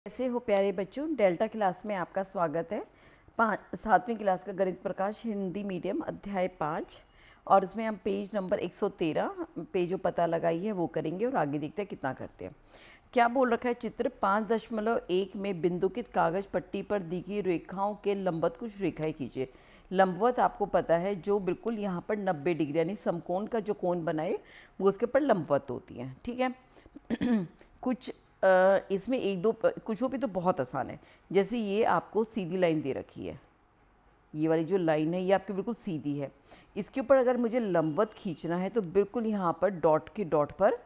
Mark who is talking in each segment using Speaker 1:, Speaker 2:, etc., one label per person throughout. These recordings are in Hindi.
Speaker 1: कैसे हो प्यारे बच्चों। डेल्टा क्लास में आपका स्वागत है। 7वीं क्लास का गणित प्रकाश हिंदी मीडियम अध्याय 5 और उसमें हम पेज नंबर 113 पे जो पता लगाई है वो करेंगे और आगे देखते हैं कितना करते हैं। क्या बोल रखा है चित्र 5.1 में बिंदुकित कागज पट्टी पर दी गई रेखाओं के लंबवत कुछ रेखाएं कीजिए। लंबवत आपको पता है जो बिल्कुल यहाँ पर 90 डिग्री यानी समकोण का जो कोण बनाए वो उसके ऊपर लंबवत होती है। ठीक है। कुछ इसमें एक दो कुछों पे तो बहुत आसान है। जैसे ये आपको सीधी लाइन दे रखी है, ये वाली जो लाइन है ये आपकी बिल्कुल सीधी है। इसके ऊपर अगर मुझे लंबवत खींचना है तो बिल्कुल यहाँ पर डॉट के डॉट पर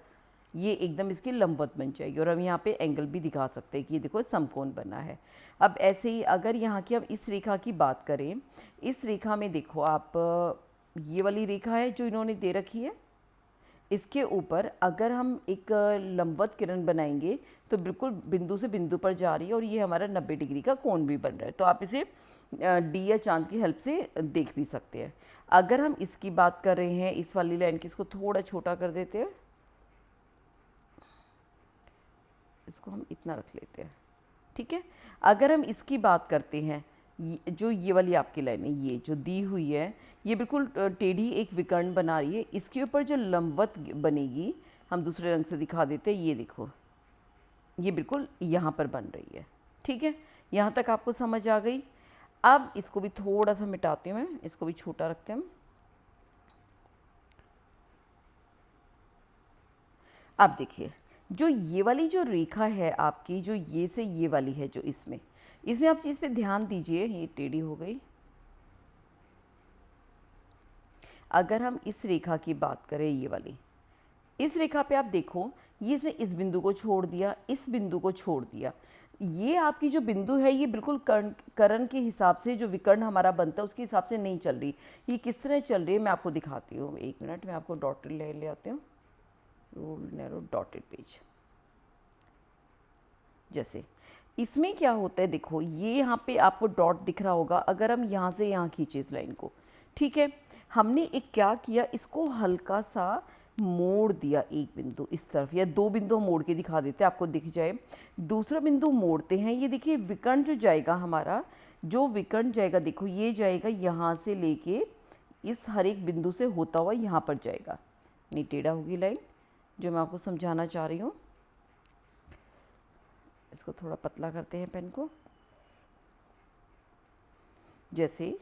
Speaker 1: ये एकदम इसकी लंबवत बन जाएगी और हम यहाँ पे एंगल भी दिखा सकते हैं कि ये देखो समकोण बना है। अब ऐसे ही अगर यहाँ की हम इस रेखा की बात करें, इस रेखा में देखो आप, ये वाली रेखा है जो इन्होंने दे रखी है, इसके ऊपर अगर हम एक लंबवत किरण बनाएंगे तो बिल्कुल बिंदु से बिंदु पर जा रही है और ये हमारा 90 डिग्री का कोण भी बन रहा है। तो आप इसे डी या चांद की हेल्प से देख भी सकते हैं। अगर हम इसकी बात कर रहे हैं, इस वाली लाइन की, इसको थोड़ा छोटा कर देते हैं, इसको हम इतना रख लेते हैं। ठीक है। अगर हम इसकी बात करते हैं, जो ये वाली आपकी लाइन है, ये जो दी हुई है, ये बिल्कुल टेढ़ी एक विकर्ण बना रही है। इसके ऊपर जो लंबवत बनेगी हम दूसरे रंग से दिखा देते हैं। ये देखो, ये बिल्कुल यहाँ पर बन रही है। ठीक है, यहाँ तक आपको समझ आ गई। अब इसको भी थोड़ा सा मिटाती हूँ मैं, इसको भी छोटा रखते हैं हम। अब देखिए, जो ये वाली जो रेखा है आपकी, जो ये से ये वाली है, जो इसमें इसमें आप चीज़ पे ध्यान दीजिए, ये टेढ़ी हो गई। अगर हम इस रेखा की बात करें, ये वाली, इस रेखा पे आप देखो, ये इसने इस बिंदु को छोड़ दिया, इस बिंदु को छोड़ दिया। ये आपकी जो बिंदु है ये बिल्कुल कर्ण के हिसाब से, जो विकर्ण हमारा बनता है उसके हिसाब से नहीं चल रही। ये किस तरह चल रही है मैं आपको दिखाती हूँ। एक मिनट, मैं आपको डॉटेड ले आती हूँ, रूल नैरो डॉटेड पेज। जैसे इसमें क्या होता है, देखो ये यहाँ पे आपको डॉट दिख रहा होगा। अगर हम यहाँ से यहाँ खींचे इस लाइन को, ठीक है, हमने एक क्या किया, इसको हल्का सा मोड़ दिया, एक बिंदु इस तरफ, या दो बिंदु मोड़ के दिखा देते हैं, आपको दिख जाए। दूसरा बिंदु मोड़ते हैं, ये देखिए विकर्ण जो जाएगा हमारा, जो विकर्ण जाएगा, देखो ये जाएगा यहाँ से लेके इस हर एक बिंदु से होता हुआ यहाँ पर जाएगा। नहीं, टेढ़ा होगी लाइन, जो मैं आपको समझाना चाह रही हूँ। इसको थोड़ा पतला करते हैं पेन को। जैसे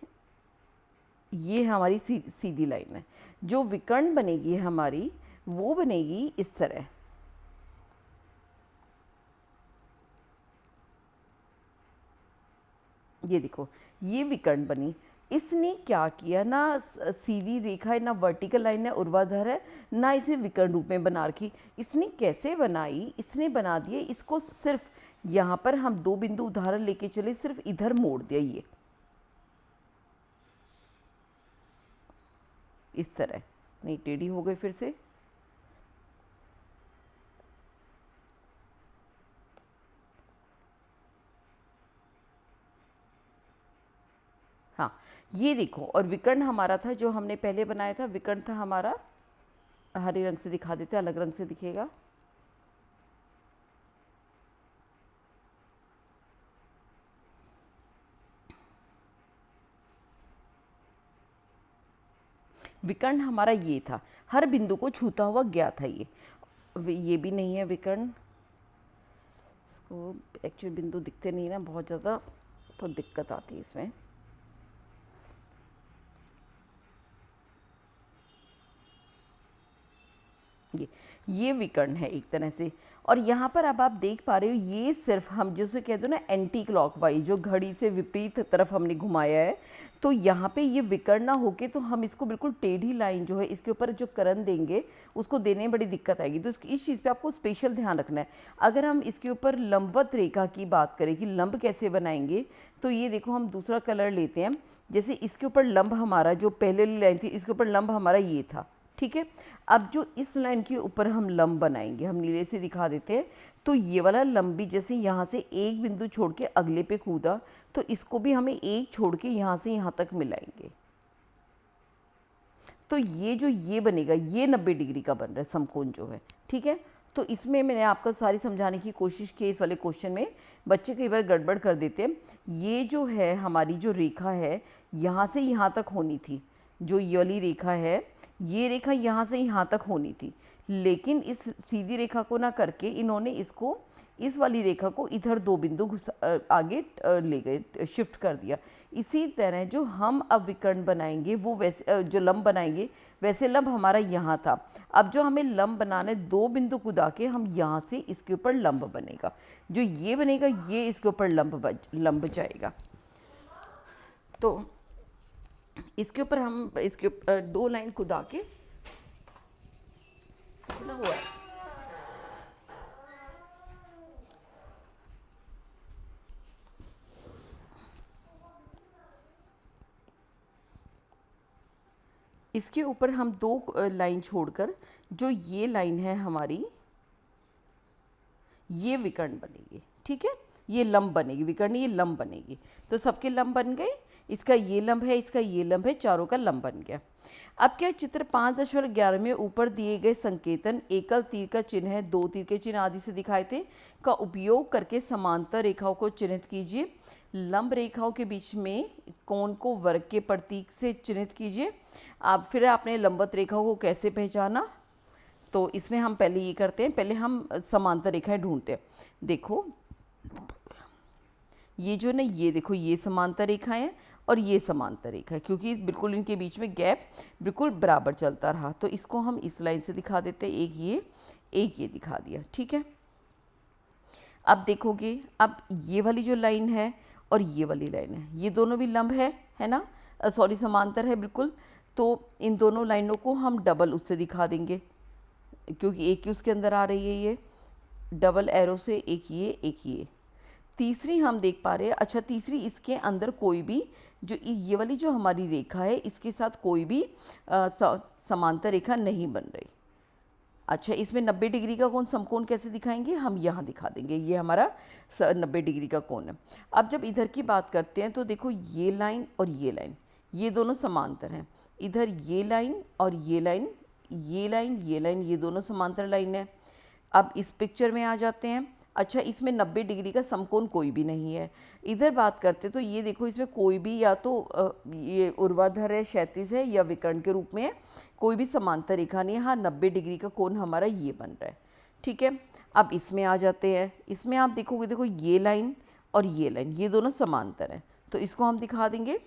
Speaker 1: ये हमारी सीधी लाइन है, जो विकर्ण बनेगी हमारी वो बनेगी इस तरह। ये देखो, ये विकर्ण बनी। इसने क्या किया, ना सीधी रेखा है, ना वर्टिकल लाइन है, ऊर्ध्वाधर है, ना इसे विकर्ण रूप में बना रखी। इसने कैसे बनाई, इसने बना दिए इसको, सिर्फ यहाँ पर हम दो बिंदु उदाहरण लेके चले, सिर्फ इधर मोड़ दिया, ये इस तरह। नहीं, टेढ़ी हो गई फिर से। हाँ, ये देखो, और विकर्ण हमारा था जो हमने पहले बनाया था, विकर्ण था हमारा, हरे रंग से दिखा देते, अलग रंग से दिखेगा। विकर्ण हमारा ये था, हर बिंदु को छूता हुआ गया था। ये भी नहीं है विकर्ण, इसको एक्चुअली बिंदु दिखते नहीं ना बहुत ज़्यादा, तो दिक्कत आती है इसमें। ये विकर्ण है एक तरह से। और यहाँ पर अब आप देख पा रहे हो, ये सिर्फ हम जिसको कहते हो ना एंटी क्लॉकवाइज, जो घड़ी से विपरीत तरफ हमने घुमाया है, तो यहाँ पे ये विकर्ण ना होके, तो हम इसको बिल्कुल टेढ़ी लाइन जो है इसके ऊपर जो करण देंगे उसको देने में बड़ी दिक्कत आएगी। तो इस चीज़ पे आपको स्पेशल ध्यान रखना है। अगर हम इसके ऊपर लंबवत रेखा की बात करें कि लंब कैसे बनाएंगे, तो ये देखो, हम दूसरा कलर लेते हैं। जैसे इसके ऊपर लंब हमारा, जो पहले वाली लाइन थी, इसके ऊपर लंब हमारा ये था, ठीक है। अब जो इस लाइन के ऊपर हम लंब बनाएंगे, हम नीले से दिखा देते हैं, तो ये वाला लंब भी जैसे यहाँ से एक बिंदु छोड़ के अगले पे कूदा, तो इसको भी हमें एक छोड़ के यहाँ से यहाँ तक मिलाएंगे। तो ये जो ये बनेगा, ये 90 डिग्री का बन रहा है समकोण जो है, ठीक है। तो इसमें मैंने आपको सारी समझाने की कोशिश की। इस वाले क्वेश्चन में बच्चे कई बार गड़बड़ कर देते हैं। ये जो है हमारी जो रेखा है यहाँ से यहाँ तक होनी थी, जो ये वाली रेखा है, ये रेखा यहाँ से यहाँ तक होनी थी, लेकिन इस सीधी रेखा को ना करके इन्होंने इसको, इस वाली रेखा को इधर 2 बिंदु आगे ले गए, शिफ्ट कर दिया। इसी तरह जो हम अब विकर्ण बनाएंगे वो वैसे, जो लंब बनाएंगे वैसे लंब हमारा यहाँ था। अब जो हमें लंब बनाना है 2 बिंदु कुदा के हम यहाँ से इसके ऊपर लंब बनेगा, जो ये बनेगा ये इसके ऊपर लंब जाएगा। तो इसके ऊपर हम इसके 2 लाइन खुदा के खुदा हुआ है। इसके ऊपर हम 2 लाइन छोड़कर, जो ये लाइन है हमारी, ये विकर्ण बनेगी, ठीक है, ये लंब बनेगी, विकर्ण ये लंब बनेगी। तो सबके लंब बन गए, इसका ये लंब है, इसका ये लंब है, चारों का लंब बन गया। अब क्या चित्र 5.11 में ऊपर दिए गए संकेतन एकल तीर का चिन्ह है, 2 तीर के चिन्ह आदि से दिखाए थे का उपयोग करके समांतर रेखाओं को चिन्हित कीजिए। लंब रेखाओं के बीच में कोण को वर्ग के प्रतीक से चिन्हित कीजिए। अब फिर आपने लंबवत रेखाओं को कैसे पहचाना, तो इसमें हम पहले ये करते हैं, पहले हम समांतर रेखाएं ढूंढते हैं। देखो ये जो ना, ये देखो ये समांतर रेखा है और ये समांतर रेखा है, क्योंकि बिल्कुल इनके बीच में गैप बिल्कुल बराबर चलता रहा, तो इसको हम इस लाइन से दिखा देते हैं, एक ये दिखा दिया, ठीक है। अब देखोगे, अब ये वाली जो लाइन है और ये वाली लाइन है, ये दोनों भी लंब है ना, सॉरी समांतर है बिल्कुल। तो इन दोनों लाइनों को हम डबल उससे दिखा देंगे, क्योंकि एक ही उसके अंदर आ रही है, ये डबल एरो से एक ये। तीसरी हम देख पा रहे हैं, अच्छा तीसरी इसके अंदर कोई भी, जो ये वाली जो हमारी रेखा है इसके साथ कोई भी समांतर रेखा नहीं बन रही। अच्छा इसमें 90 डिग्री का कोण समकोण कैसे दिखाएंगे, हम यहाँ दिखा देंगे, ये हमारा 90 डिग्री का कोण है। अब जब इधर की बात करते हैं तो देखो ये लाइन और ये लाइन, ये दोनों समांतर हैं। इधर ये लाइन और ये लाइन, ये दोनों समांतर लाइन है। अब इस पिक्चर में आ जाते हैं। अच्छा इसमें 90 डिग्री का समकोण कोई भी नहीं है। इधर बात करते तो ये देखो, इसमें कोई भी या तो ये ऊर्ध्वाधर है, क्षैतिज है, या विकर्ण के रूप में है, कोई भी समांतर रेखा नहीं है। हाँ 90 डिग्री का कोण हमारा ये बन रहा है, ठीक है। अब इसमें आ जाते हैं, इसमें आप देखोगे, देखो ये लाइन और ये लाइन, ये दोनों समांतर हैं, तो इसको हम दिखा देंगे,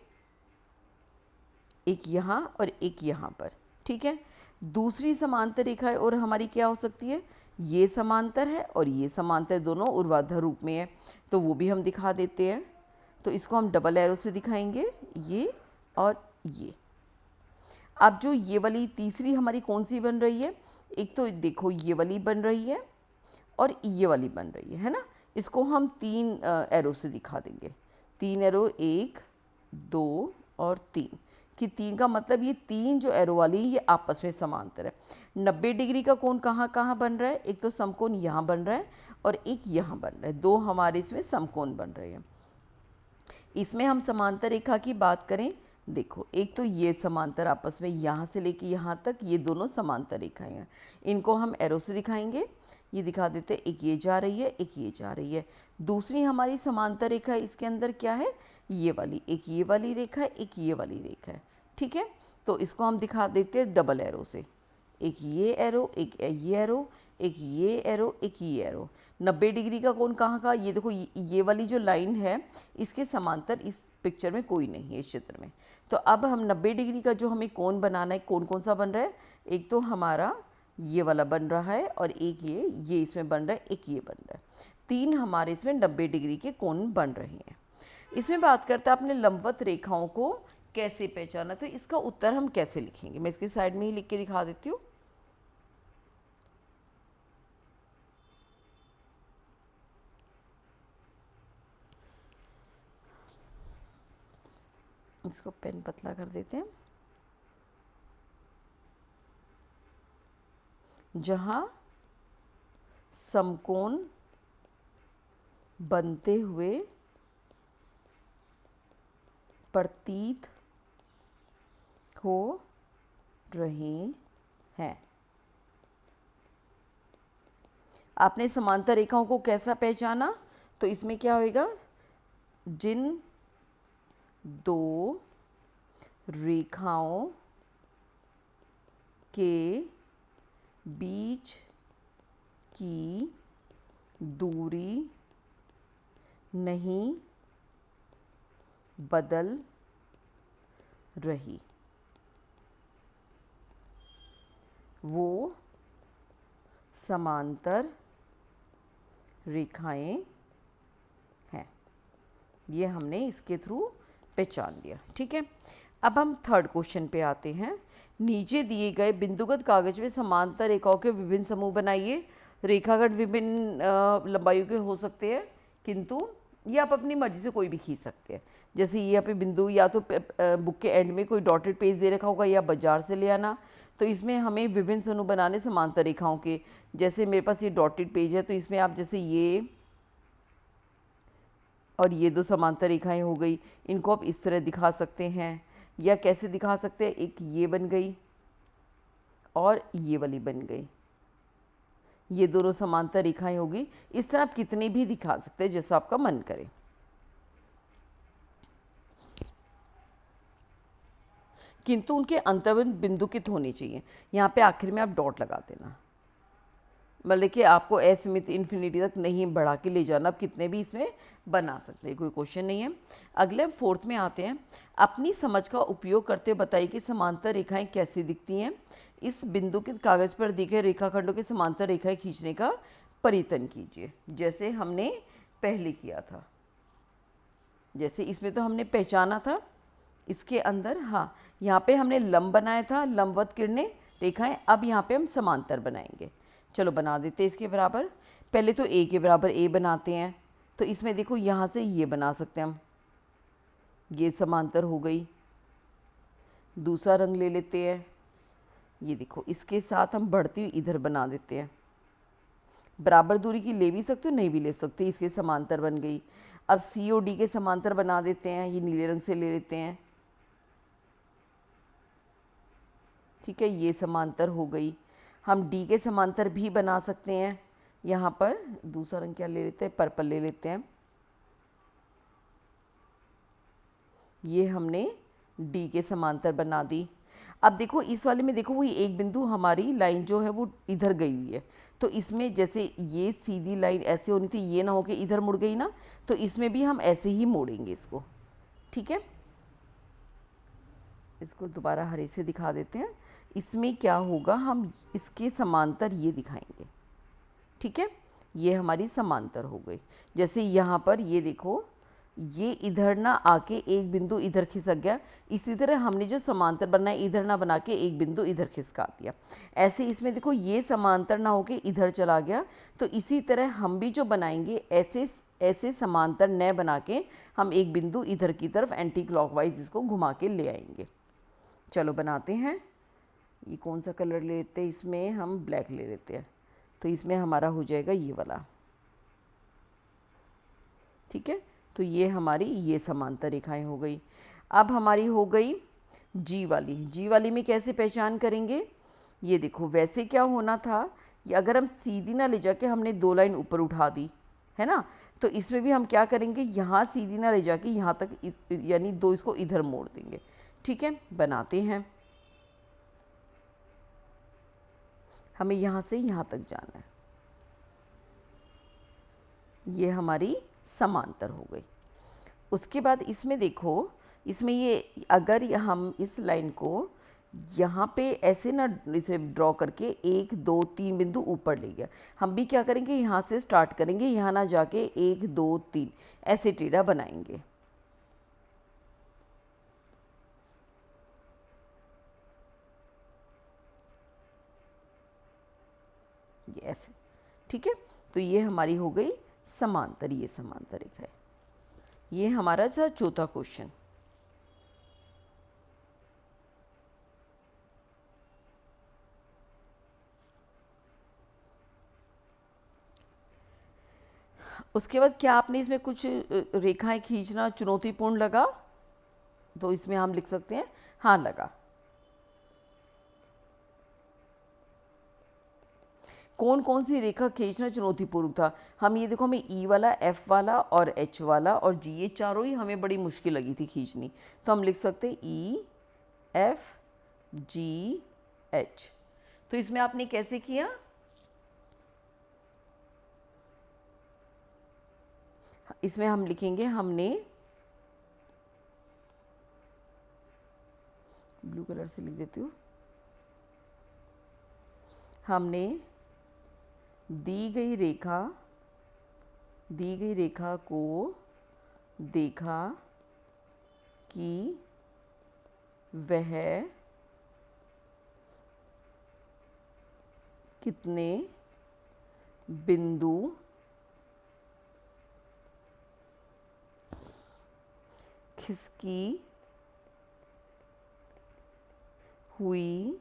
Speaker 1: एक यहाँ और एक यहाँ पर, ठीक है। दूसरी समांतर रेखा है और हमारी क्या हो सकती है, ये समांतर है और ये समांतर, दोनों ऊर्ध्वाधर रूप में है, तो वो भी हम दिखा देते हैं। तो इसको हम डबल एरो से दिखाएंगे, ये और ये। अब जो ये वाली तीसरी हमारी कौन सी बन रही है, एक तो देखो ये वाली बन रही है और ये वाली बन रही है ना, इसको हम 3 एरो से दिखा देंगे, 3 एरो, 1 2 और 3, कि 3 का मतलब ये 3 जो एरो वाली ये आपस में समांतर है। 90 डिग्री का कोण कहाँ कहाँ बन रहा है, एक तो समकोण यहाँ बन रहा है और एक यहाँ बन रहा है, 2 हमारे इसमें समकोण बन रहे हैं। इसमें हम समांतर रेखा की बात करें, देखो एक तो ये समांतर आपस में यहाँ से लेके यहाँ तक, ये दोनों समांतर रेखाएं हैं, इनको हम एरो से दिखाएंगे, ये दिखा देते हैं, एक ये जा रही है, एक ये जा रही है। दूसरी हमारी समांतर रेखा इसके अंदर क्या है, ये वाली, एक ये वाली रेखा है, एक ये वाली रेखा है, ठीक है। तो इसको हम दिखा देते हैं डबल एरो से, एक ये एरो, एक ये एरो, एक ये एरो, एक ये एरो। 90 डिग्री का कोण कहाँ का, ये देखो ये वाली जो लाइन है इसके समांतर इस पिक्चर में कोई नहीं है, इस चित्र में। तो अब हम 90 डिग्री का जो हमें कोण बनाना है, कोण कौन सा बन रहा है, एक तो हमारा ये वाला बन रहा है और एक ये इसमें बन रहा है, एक ये बन रहा है, 3 हमारे इसमें 90 डिग्री के कोण बन रहे हैं। इसमें बात करते हैं आपने लंबवत रेखाओं को कैसे पहचाना, तो इसका उत्तर हम कैसे लिखेंगे, मैं इसकी साइड में ही लिख के दिखा देती हूँ। इसको पेन पतला कर देते हैं। जहाँ समकोण बनते हुए प्रतीत हो रहे हैं, आपने समांतर रेखाओं को कैसा पहचाना? तो इसमें क्या होएगा, जिन दो रेखाओं के बीच की दूरी नहीं बदल रही, वो समांतर रेखाएं हैं। ये हमने इसके थ्रू पहचान लिया। ठीक है, अब हम थर्ड क्वेश्चन पे आते हैं। नीचे दिए गए बिंदुगत कागज में समांतर रेखाओं के विभिन्न समूह बनाइए। रेखाखंड विभिन्न लंबाइयों के हो सकते हैं, किंतु ये आप अपनी मर्जी से कोई भी खींच सकते हैं। जैसे यहाँ पे बिंदु या तो बुक के एंड में कोई डॉटेड पेज दे रखा होगा या बाजार से ले आना। तो इसमें हमें विभिन्न समूह बनाने समांतर रेखाओं के। जैसे मेरे पास ये डॉटेड पेज है, तो इसमें आप जैसे ये और ये दो समांतर रेखाएं हो गई, इनको आप इस तरह दिखा सकते हैं, या कैसे दिखा सकते हैं, एक ये बन गई और ये वाली बन गई, ये दोनों समांतर रेखाएं होगी। इस तरह आप कितने भी दिखा सकते हैं जैसा आपका मन करे। किंतु उनके अंतर्बिंदु बिंदुकित होने चाहिए। यहाँ पे आखिर में आप डॉट लगा देना, मतलब कि आपको असीमित इन्फिनिटी तक नहीं बढ़ा के ले जाना, आप कितने भी इसमें बना सकते हैं, कोई क्वेश्चन नहीं है। अगले फोर्थ में आते हैं। अपनी समझ का उपयोग करते हुए बताइए कि समांतर रेखाएं कैसी दिखती हैं। इस बिंदुकित कागज पर दिखे रेखाखंडों के समांतर रेखाएं खींचने का परितन कीजिए, जैसे हमने पहले किया था। जैसे इसमें तो हमने पहचाना था, इसके अंदर हाँ यहाँ पे हमने लंब बनाया था, लंबवत किरणें रेखाएं। अब यहाँ पे हम समांतर बनाएंगे। चलो बना देते हैं इसके बराबर। पहले तो ए के बराबर ए बनाते हैं। तो इसमें देखो यहाँ से ये बना सकते हैं हम, ये समांतर हो गई। दूसरा रंग ले लेते हैं, ये देखो इसके साथ हम बढ़ती हुई इधर बना देते हैं। बराबर दूरी की ले भी सकते हो, नहीं भी ले सकते, इसके समांतर बन गई। अब सी और डी के समांतर बना देते हैं, ये नीले रंग से ले लेते हैं। ठीक है, ये समांतर हो गई। हम डी के समांतर भी बना सकते हैं। यहाँ पर दूसरा रंग क्या ले लेते हैं, पर्पल ले लेते हैं। ये हमने डी के समांतर बना दी। अब देखो इस वाले में देखो वो एक बिंदु हमारी लाइन जो है वो इधर गई हुई है। तो इसमें जैसे ये सीधी लाइन ऐसे होनी थी, ये ना हो के इधर मुड़ गई ना, तो इसमें भी हम ऐसे ही मोड़ेंगे इसको। ठीक है, इसको दोबारा हरे से दिखा देते हैं। इसमें क्या होगा, हम इसके समांतर ये दिखाएंगे। ठीक है, ये हमारी समांतर हो गई। जैसे यहाँ पर ये देखो, ये इधर ना आके एक बिंदु इधर खिसक गया। इसी तरह हमने जो समांतर बनाया इधर ना बना के एक बिंदु इधर खिसका दिया। ऐसे इसमें देखो ये समांतर ना होके इधर चला गया। तो इसी तरह हम भी जो बनाएंगे ऐसे ऐसे समांतर न बना के हम एक बिंदु इधर की तरफ एंटी क्लॉकवाइज इसको घुमा के ले आएंगे। चलो बनाते हैं। ये कौन सा कलर ले लेते हैं, इसमें हम ब्लैक ले लेते हैं। तो इसमें हमारा हो जाएगा ये वाला। ठीक है, तो ये हमारी ये समांतर रेखाएं हो गई। अब हमारी हो गई जी वाली। जी वाली में कैसे पहचान करेंगे, ये देखो वैसे क्या होना था, ये अगर हम सीधी ना ले जाके हमने दो लाइन ऊपर उठा दी है ना, तो इसमें भी हम क्या करेंगे, यहाँ सीधी ना ले जाके यहाँ तक यानी दो इसको इधर मोड़ देंगे। ठीक है, बनाते हैं। हमें यहाँ से यहाँ तक जाना है। ये हमारी समांतर हो गई। उसके बाद इसमें देखो, इसमें ये अगर हम इस लाइन को यहाँ पे ऐसे ना इसे ड्रॉ करके 1 2 3 बिंदु ऊपर ले गया, हम भी क्या करेंगे, यहाँ से स्टार्ट करेंगे, यहाँ ना जाके 1 2 3 ऐसे टेढ़ा बनाएंगे। ये ऐसे। ठीक है, तो ये हमारी हो गई समांतर, ये समांतर रेखा है। ये हमारा था चौथा क्वेश्चन। उसके बाद क्या आपने इसमें कुछ रेखाएं खींचना चुनौतीपूर्ण लगा, तो इसमें हम लिख सकते हैं हाँ लगा। कौन कौन सी रेखा खींचना चुनौतीपूर्ण था? हम ये देखो, हमें ई वाला, एफ वाला और एच वाला और जी, ये चारों ही हमें बड़ी मुश्किल लगी थी खींचनी। तो हम लिख सकते हैं ई, एफ, जी, एच। तो इसमें आपने कैसे किया? इसमें हम लिखेंगे, हमने ब्लू कलर से लिख देती हूँ, हमने दी गई रेखा को देखा कि वह कितने बिंदु खिसकी हुई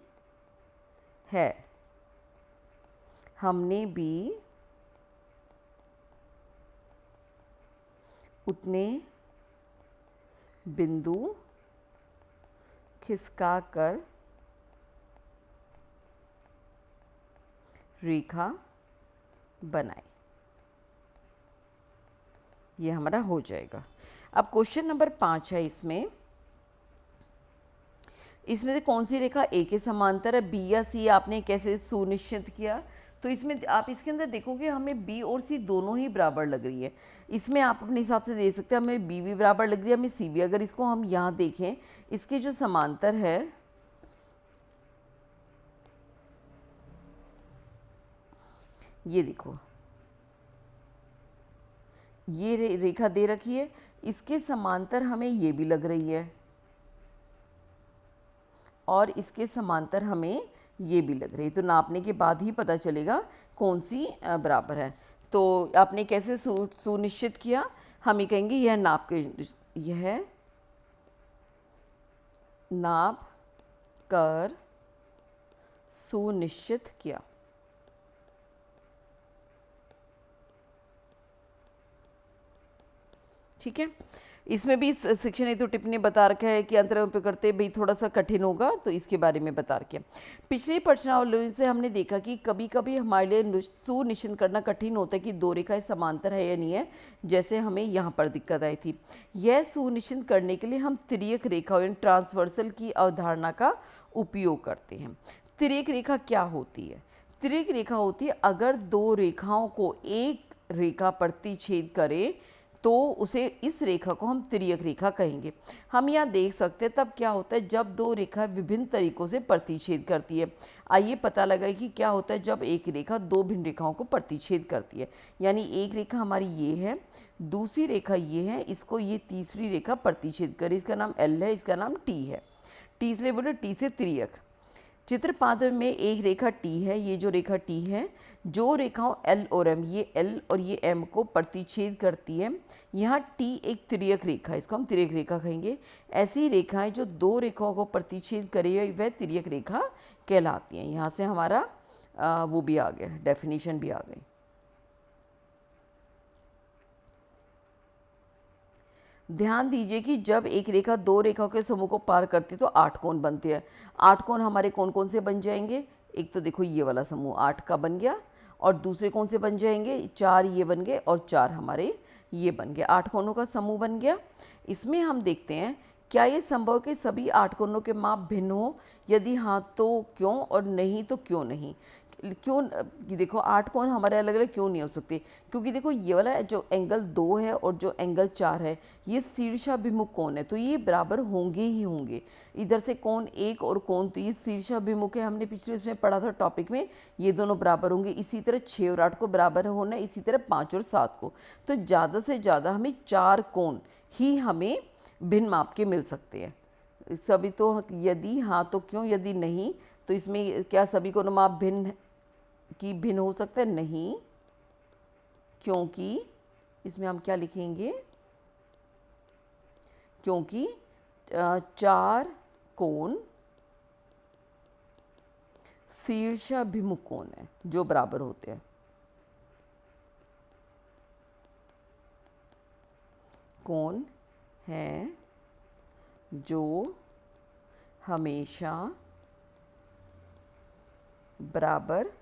Speaker 1: है। हमने भी उतने बिंदु खिसकाकर रेखा बनाई। ये हमारा हो जाएगा। अब क्वेश्चन नंबर 5 है। इसमें से कौन सी रेखा ए के समांतर है, बी या सी आपने कैसे सुनिश्चित किया? तो इसमें आप इसके अंदर देखोगे हमें बी और सी दोनों ही बराबर लग रही है। इसमें आप अपने हिसाब से दे सकते हैं, हमें बी भी बराबर लग रही है, हमें सी भी। अगर इसको हम यहाँ देखें, इसके जो समांतर है, ये देखो, ये रेखा दे रखी है, इसके समांतर हमें ये भी लग रही है और इसके समांतर हमें ये भी लग रही है। तो नापने के बाद ही पता चलेगा कौन सी बराबर है। तो आपने कैसे सुनिश्चित किया? हम ये कहेंगे यह नाप कर सुनिश्चित किया। ठीक है। इसमें भी सेक्शन हेतु टिप्पणी बता रखा है कि अंतरंग पे करते भाई थोड़ा सा कठिन होगा, तो इसके बारे में बता रखे। पिछली प्रश्नावली से हमने देखा कि कभी कभी हमारे लिए सुनिश्चित करना कठिन होता है कि दो रेखाएं समांतर है या नहीं है, जैसे हमें यहाँ पर दिक्कत आई थी। यह सुनिश्चित करने के लिए हम तिर्यक रेखा यानी ट्रांसवर्सल की अवधारणा का उपयोग करते हैं। तिर्यक रेखा क्या होती है? तिर्यक रेखा होती है अगर दो रेखाओं को एक रेखा प्रतिच्छेद करे तो उसे, इस रेखा को हम तिर्यक रेखा कहेंगे। हम यहाँ देख सकते हैं तब क्या होता है जब दो रेखा विभिन्न तरीकों से प्रतिच्छेद करती है। आइए पता लगाए कि क्या होता है जब एक रेखा दो भिन्न रेखाओं को प्रतिच्छेद करती है। यानी एक रेखा हमारी ये है, दूसरी रेखा ये है, इसको ये तीसरी रेखा प्रतिच्छेद करे, इसका नाम एल है, इसका नाम टी है। टी से बोले टी से तिर्यक। चित्र 5 में एक रेखा टी है, ये जो रेखा टी है, जो रेखाओं एल और एम, ये एल और ये एम को प्रतिच्छेद करती है, यहाँ टी एक तिर्यक रेखा है, इसको हम तिर्यक रेखा कहेंगे। ऐसी रेखाएं जो दो रेखाओं को प्रतिच्छेद करे वह तिर्यक रेखा कहलाती हैं। यहाँ से हमारा वो भी आ गया, डेफिनेशन भी आ गई। ध्यान दीजिए कि जब एक रेखा दो रेखाओं के समूह को पार करती है तो 8 कोण बनते हैं। 8 कोण हमारे कौन कौन से बन जाएंगे? एक तो देखो ये वाला समूह 8 का बन गया, और दूसरे कौन से बन जाएंगे? 4 ये बन गए और 4 हमारे ये बन गए। 8 कोणों का समूह बन गया। इसमें हम देखते हैं क्या ये संभव कि सभी 8 कोणों के माप भिन्न हो? यदि हाँ तो क्यों, और नहीं तो क्यों नहीं? क्यों? देखो 8 कोण हमारे अलग अलग क्यों नहीं हो सकते? क्योंकि देखो ये वाला जो एंगल 2 है और जो एंगल 4 है, ये शीर्षाभिमुख कोण है, तो ये बराबर होंगे ही होंगे। इधर से कोण 1 और कोण 3 शीर्षाभिमुख है, हमने पिछले इसमें पढ़ा था टॉपिक में, ये दोनों बराबर होंगे। इसी तरह 6 और 8 को बराबर होना है, इसी तरह 5 और 7 को। तो ज़्यादा से ज़्यादा हमें 4 कोण ही हमें भिन्न माप के मिल सकते हैं। सभी तो, यदि हाँ तो क्यों, यदि नहीं तो इसमें क्या सभी कोण माप भिन्न हो सकता है? नहीं, क्योंकि इसमें हम क्या लिखेंगे? क्योंकि 4 कोण शीर्षाभिमुख कोण है जो बराबर होते हैं। कोण हैं जो हमेशा बराबर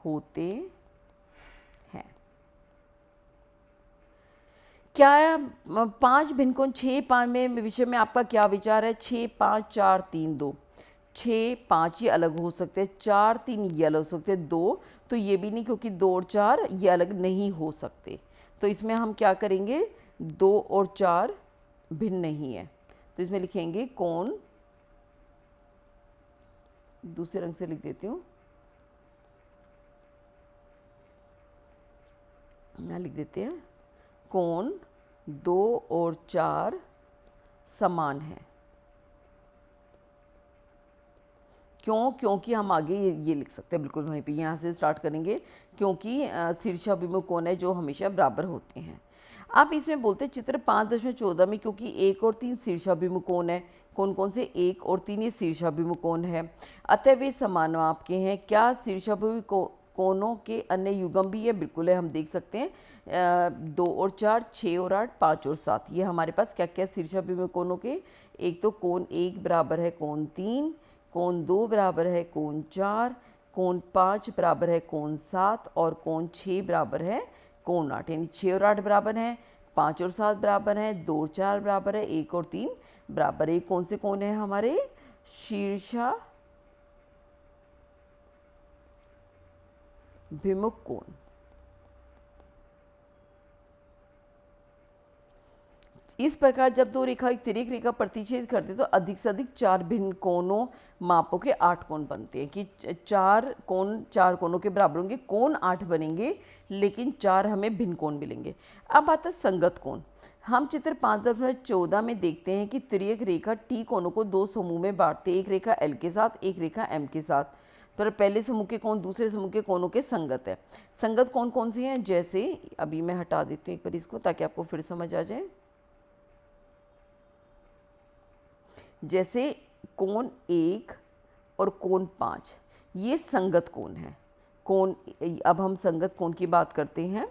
Speaker 1: होते हैं। क्या 5 भिन्न कोण 6 5 में विषय में आपका क्या विचार है? 6 5 4 3 2, 6 5 ये अलग हो सकते हैं, 4 3 ये अलग हो सकते हैं, 2 तो ये भी नहीं, क्योंकि 2 और 4 ये अलग नहीं हो सकते। तो इसमें हम क्या करेंगे? 2 और 4 भिन्न नहीं है, तो इसमें लिखेंगे कोण, दूसरे रंग से लिख देती हूँ, यहाँ लिख देते हैं कोण 2 और 4 समान है। क्यों? क्योंकि हम आगे ये लिख सकते हैं बिल्कुल वहीं पे, यहाँ से स्टार्ट करेंगे, क्योंकि शीर्षाभिमुख कोण है जो हमेशा बराबर होते हैं। आप इसमें बोलते हैं चित्र 5.14 में, क्योंकि 1 और 3 शीर्षाभिमुख कोण है। कौन कौन से? 1 और 3 ये शीर्षाभिमुख कोण है, अतः वे समान माप के हैं। क्या शीर्षाभिमुख कोणों के अन्य युग्म भी है? बिल्कुल है, हम देख सकते हैं 2 और 4, 6 और 8, 5 और 7, ये हमारे पास क्या क्या शीर्षाभिमुख कोणों के? एक तो कोण 1 बराबर है कोण 3, कोण 2 बराबर है कोण 4, कोण 5 बराबर है कोण 7 और कोण 6 बराबर है कोण 8। यानी 6 और 8 बराबर हैं, 5 और 7 बराबर हैं, 2 और 4 बराबर है, 1 और 3 बराबर है। कौन से कोण है हमारे? शीर्षाभिमुख कोण। इस प्रकार जब दो रेखा एक तिर्यक रेखा प्रतिच्छेद करते तो अधिक से अधिक 4 भिन्न कोणों मापों के 8 कोण बनते हैं, कि 4 कोण 4 कोणों के बराबर होंगे, कोण 8 बनेंगे, लेकिन 4 हमें भिन्न कोण मिलेंगे। अब आता है संगत कोण। हम चित्र 5.14 में देखते हैं कि तिर्यक रेखा टी कोणों को 2 समूह में बांटते हैं, एक रेखा एल के साथ, एक रेखा एम के साथ। तो पहले समूह के कोण दूसरे समूह के कोणों के संगत है। संगत कोण कौन सी हैं? जैसे अभी मैं हटा देती हूँ एक बार इसको, ताकि आपको फिर समझ आ जाए। जैसे कोण 1 और कोण 5 ये संगत कोण है। कोण, अब हम संगत कोण की बात करते हैं।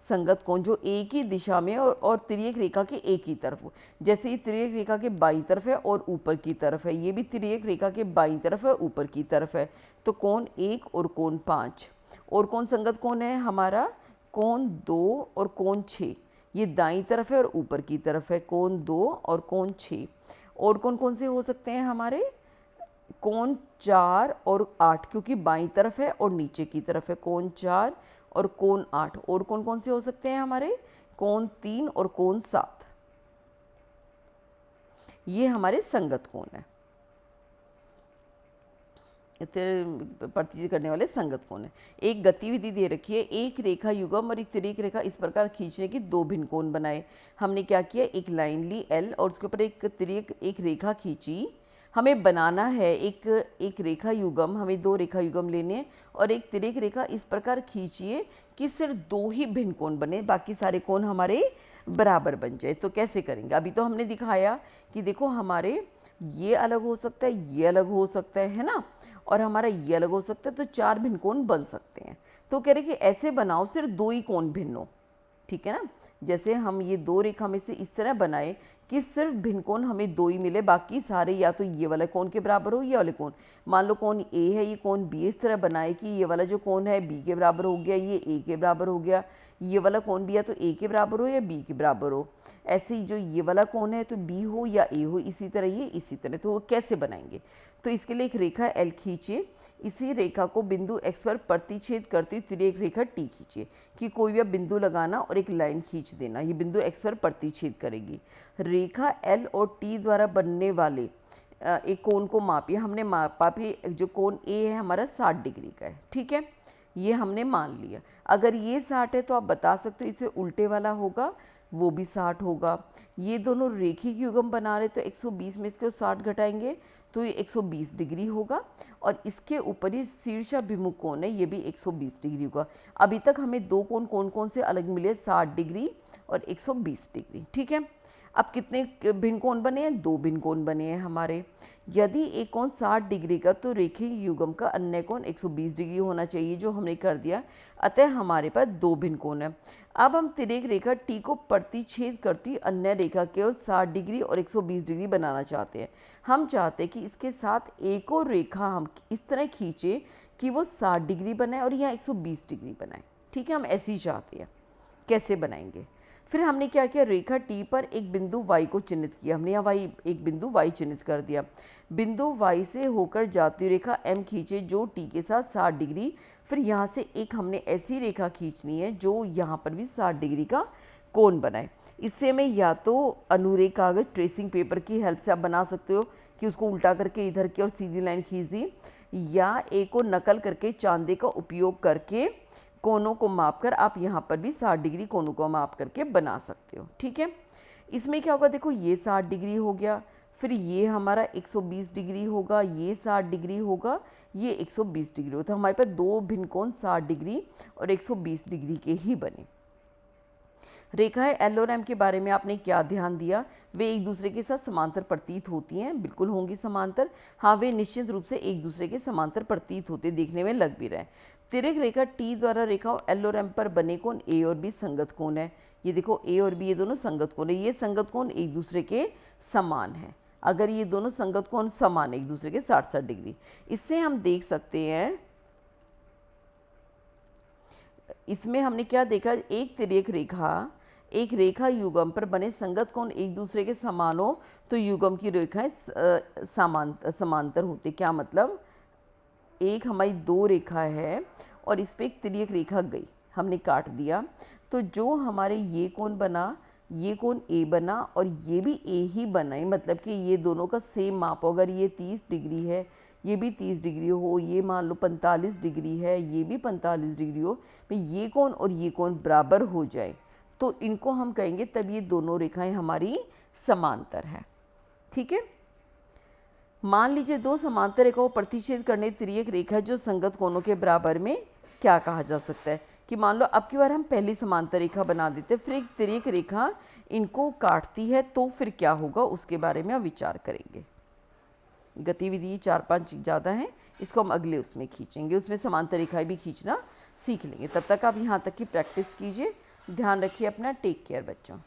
Speaker 1: संगत कोण जो एक ही दिशा में और तिर्यक रेखा के एक ही तरफ हो। जैसे ये तिर्यक रेखा के बाईं तरफ है और ऊपर की तरफ है, ये भी तिर्यक रेखा के बाईं तरफ है ऊपर की तरफ है। तो कोण 1 और कोण 5। और कौन संगत कोण है हमारा? कोण 2 और कोण 6, ये दाईं तरफ है और ऊपर की तरफ है, कोण 2 और कोण 6। और कौन कौन से हो सकते हैं हमारे? कोण 4 और 8, क्योंकि बाईं तरफ है और नीचे की तरफ है, कोण 4 और कोण 8। और कौन कौन से हो सकते हैं हमारे? कोण 3 और कोण 7। ये हमारे संगत कोण है, प्रतिच्छेद करने वाले संगत कोण है। एक गतिविधि दे रखी है, एक रेखा युग्म और एक तिर्यक रेखा इस प्रकार खींचने की 2 भिन्न कोण बनाए। हमने क्या किया? एक लाइन ली एल और उसके ऊपर एक तिर्यक एक रेखा खींची। हमें बनाना है एक रेखा युग्म, हमें 2 रेखा युग्म लेने हैं और एक तिर्यक रेखा इस प्रकार खींचिए कि सिर्फ 2 ही भिन्न कोण बने, बाकी सारे कोण हमारे बराबर बन जाए। तो कैसे करेंगे? अभी तो हमने दिखाया कि देखो हमारे ये अलग हो सकता है, ये अलग हो सकता है ना, और हमारा ये अलग हो सकता है, तो 4 भिन्न कोण बन सकते हैं। तो कह रहे कि ऐसे बनाओ सिर्फ 2 ही कोण भिन्न हो, ठीक है ना। जैसे हम ये 2 रेखा में से इस तरह बनाए कि सिर्फ भिन्न कोण हमें 2 ही मिले, बाकी सारे या तो ये वाला कोण के बराबर हो, ये वाले कोण। मान लो कोण ए है, ये कोण बी, इस तरह बनाए कि ये वाला जो कोण है बी के बराबर हो गया, ये ए के बराबर हो गया, ये वाला कोण भी या तो ए के बराबर हो या बी के बराबर हो। ऐसे ही जो ये वाला कोण है तो बी हो या ए हो, इसी तरह ये इसी तरह। तो वो कैसे बनाएंगे? तो इसके लिए एक रेखा एल खींचिए, इसी रेखा को बिंदु x पर प्रतिच्छेद करती तिर्यक रेखा टी खींचिए, कि कोई भी बिंदु लगाना और एक लाइन खींच देना, ये बिंदु x पर प्रतिच्छेद करेगी। रेखा l और t द्वारा बनने वाले एक कोण को मापिए। हमने मापा भी, जो कोण a है हमारा 60 डिग्री का है, ठीक है, ये हमने मान लिया। अगर ये 60 है तो आप बता सकते हो इसे उल्टे वाला होगा, वो भी 60 होगा। ये दोनों रेखिक युग्म बना रहे तो 120 में इसके 60 घटाएंगे तो ये 120 डिग्री होगा, और इसके ऊपर ही शीर्षाभिमुख कोण है, ये भी 120 डिग्री होगा। अभी तक हमें 2 कोण कौन कौन से अलग मिले? 60 डिग्री और 120 डिग्री, ठीक है। अब कितने भिन्न कोण बने हैं? 2 भिन्न कोण बने हैं हमारे। यदि एक कोण 60 डिग्री का तो रेखीय युग्म का अन्य कोण 120 डिग्री होना चाहिए, जो हमने कर दिया। अतः हमारे पास 2 भिन्न कोण है। अब हम तिर्यक रेखा टी को प्रतिच्छेद करती अन्य रेखा केवल 60 डिग्री और 120 डिग्री बनाना चाहते हैं। हम चाहते हैं कि इसके साथ एक और रेखा हम इस तरह खींचे कि वो 60 डिग्री बनाए और यहाँ 120 डिग्री बनाए। ठीक है, हम ऐसे ही चाहते हैं। कैसे बनाएंगे? फिर हमने क्या किया, रेखा टी पर एक बिंदु y को चिन्हित किया। हमने यहाँ एक बिंदु y चिन्हित कर दिया। बिंदु y से होकर जाती हुई रेखा m खींचे जो टी के साथ 60 डिग्री। फिर यहाँ से एक हमने ऐसी रेखा खींचनी है जो यहाँ पर भी 60 डिग्री का कोण बनाए। इससे हमें या तो अनुरेख कागज ट्रेसिंग पेपर की हेल्प से आप बना सकते हो कि उसको उल्टा करके इधर की और सीधी लाइन खींच दी, या एक को नकल करके चांदे का उपयोग करके कोनों को मापकर आप यहाँ पर भी 60 डिग्री कोनों को माप करके बना सकते हो। ठीक है, इसमें क्या होगा, देखो ये 60 डिग्री हो गया, फिर ये हमारा 120 डिग्री होगा, ये 60 डिग्री होगा, ये 120 डिग्री होता है। हमारे पास दो भिन्न कोण 60 डिग्री और 120 डिग्री के ही बने। रेखाएं एल और एम के बारे में आपने क्या ध्यान दिया, वे एक दूसरे के साथ समांतर प्रतीत होती हैं, बिल्कुल होंगी समांतर। हाँ, वे निश्चित रूप से एक दूसरे के समांतर प्रतीत होते, देखने में लग भी रहे। तिर्यक रेखा टी द्वारा रेखाओं एल और एम पर बने कोण ए और बी संगत कोण है। ये देखो ए और बी ये दोनों संगत कोण है। ये संगत कोण एक दूसरे के समान है। अगर ये दोनों संगत कोण समान है एक दूसरे के 60-60 डिग्री, इससे हम देख सकते हैं, इसमें हमने क्या देखा, एक तिर्यक रेखा एक रेखा युगम पर बने संगत कोण एक दूसरे के समान हो तो युगम की रेखाएं समांतर होती। क्या मतलब, एक हमारी दो रेखा है और इस पर एक तिर्यक रेखा गई, हमने काट दिया, तो जो हमारे ये कोण बना, ये कोण ए बना और ये भी ए ही बना है, मतलब कि ये दोनों का सेम माप हो। अगर ये 30 डिग्री है, ये भी 30 डिग्री हो, ये मान लो 45 डिग्री है, ये भी 45 डिग्री हो, तो ये कोण और ये कोण बराबर हो जाए तो इनको हम कहेंगे तब ये दोनों रेखाएं हमारी समांतर है। ठीक है, मान लीजिए दो समांतर रेखाओं प्रतिच्छेद करने तिर्यक रेखा जो संगत कोणों के बराबर में, क्या कहा जा सकता है कि मान लो अब की बार हम पहली समांतर रेखा बना देते, फिर एक तिर्यक रेखा इनको काटती है, तो फिर क्या होगा उसके बारे में हम विचार करेंगे। गतिविधि 4-5 ज़्यादा हैं, इसको हम अगले उसमें खींचेंगे, उसमें समांतर रेखाएं भी खींचना सीख लेंगे। तब तक आप यहाँ तक की प्रैक्टिस कीजिए। ध्यान रखिए अपना, टेक केयर बच्चों।